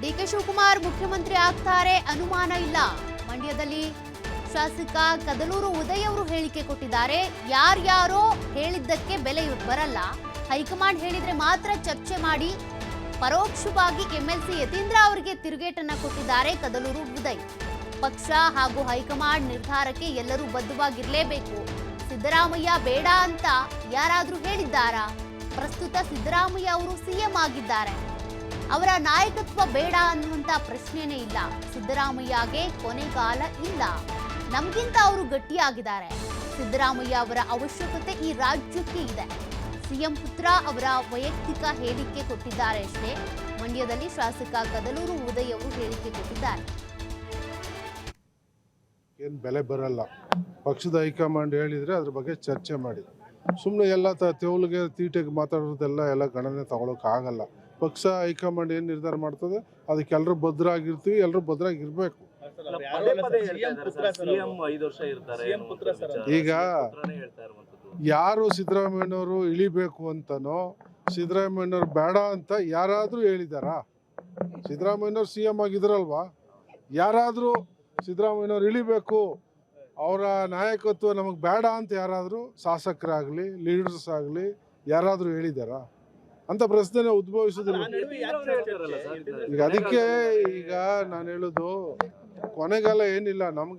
DK Shivakumar ಮುಖ್ಯಮಂತ್ರಿ ಆಗ್ತಾರೆ ಅನುಮಾನ ಇಲ್ಲ. ಮಂಡ್ಯದಲ್ಲಿ ಶಾಸಕ ಕದಲೂರು ಉದಯ್ ಅವರು ಹೇಳಿಕೆ ಕೊಟ್ಟಿದ್ದಾರೆ. ಯಾರ್ಯಾರೋ ಹೇಳಿದ್ದಕ್ಕೆ ಬೆಲೆ ಬರಲ್ಲ, ಹೈಕಮಾಂಡ್ ಹೇಳಿದ್ರೆ ಮಾತ್ರ ಚರ್ಚೆ ಮಾಡಿ ಪರೋಕ್ಷವಾಗಿ ಎಂಎಲ್ಸಿ ಯತೀಂದ್ರ ಅವರಿಗೆ ತಿರುಗೇಟನ್ನ ಕೊಟ್ಟಿದ್ದಾರೆ ಕದಲೂರು ಉದಯ್. ಪಕ್ಷ ಹಾಗೂ ಹೈಕಮಾಂಡ್ ನಿರ್ಧಾರಕ್ಕೆ ಎಲ್ಲರೂ ಬದ್ಧವಾಗಿರಲೇಬೇಕು. ಸಿದ್ದರಾಮಯ್ಯ ಬೇಡ ಅಂತ ಯಾರಾದ್ರೂ ಹೇಳಿದ್ದಾರಾ? ಪ್ರಸ್ತುತ ಸಿದ್ದರಾಮಯ್ಯ ಅವರು ಸಿಎಂ ಆಗಿದ್ದಾರೆ. ಅವರ ನಾಯಕತ್ವ ಬೇಡ ಅನ್ನುವಂತ ಪ್ರಶ್ನೆನೇ ಇಲ್ಲ. ಸಿದ್ದರಾಮಯ್ಯಗೆ ಕೊನೆಗಾಲ ಇಲ್ಲ, ನಮ್ಗಿಂತ ಅವರು ಗಟ್ಟಿಯಾಗಿದ್ದಾರೆ. ಸಿದ್ದರಾಮಯ್ಯ ಅವರ ಅವಶ್ಯಕತೆ ಈ ರಾಜ್ಯಕ್ಕೆ ಇದೆ. ಸಿಎಂ ಪುತ್ರ ಅವರ ವೈಯಕ್ತಿಕ ಹೇಳಿಕೆ ಕೊಟ್ಟಿದ್ದಾರೆ ಅಷ್ಟೇ. ಮಂಡ್ಯದಲ್ಲಿ ಶಾಸಕ ಕದಲೂರು ಉದಯ್ ಅವರು ಹೇಳಿಕೆ ಕೊಟ್ಟಿದ್ದಾರೆ. ಏನು ಬೆಲೆ ಬರಲ್ಲ, ಪಕ್ಷದ ಹೈಕಮಾಂಡ್ ಹೇಳಿದ್ರೆ ಅದ್ರ ಬಗ್ಗೆ ಚರ್ಚೆ ಮಾಡಿ. ಸುಮ್ಮನೆ ಎಲ್ಲ ತೆವಲಿಗೆ ತೀಟೆಗೆ ಮಾತಾಡೋದೆಲ್ಲ ಗಣನೆ ತಗೊಳಕ್ಕಾಗಲ್ಲ. ಪಕ್ಷ ಹೈಕಮಾಂಡ್ ಏನು ನಿರ್ಧಾರ ಮಾಡ್ತದೆ ಅದಕ್ಕೆ ಎಲ್ಲರೂ ಭದ್ರಾಗಿರ್ತೀವಿ, ಎಲ್ಲರೂ ಭದ್ರಾಗಿರ್ಬೇಕು. ಈಗ ಯಾರು ಸಿದ್ದರಾಮಯ್ಯನವರು ಇಳಿಬೇಕು ಅಂತನೋ ಸಿದ್ದರಾಮಯ್ಯನವ್ರು ಬೇಡ ಅಂತ ಯಾರಾದರೂ ಹೇಳಿದಾರಾ? ಸಿದ್ದರಾಮಯ್ಯನವ್ರು ಸಿ ಎಂ ಆಗಿದ್ರಲ್ವಾ? ಯಾರಾದರೂ ಸಿದ್ದರಾಮಯ್ಯನವ್ರು ಇಳಿಬೇಕು, ಅವರ ನಾಯಕತ್ವ ನಮಗೆ ಬೇಡ ಅಂತ ಯಾರಾದರೂ ಶಾಸಕರಾಗಲಿ ಲೀಡರ್ಸ್ ಆಗಲಿ ಯಾರಾದರೂ ಹೇಳಿದಾರಾ ಅಂತ ಪ್ರಶ್ನೆ ಉದ್ಭವಿಸೋದಿಲ್ಲ. ಈಗ ಅದಕ್ಕೆ ಈಗ ನಾನು ಹೇಳೋದು ಕೊನೆಗಾಲ ಏನಿಲ್ಲ, ನಮ್ಗೆ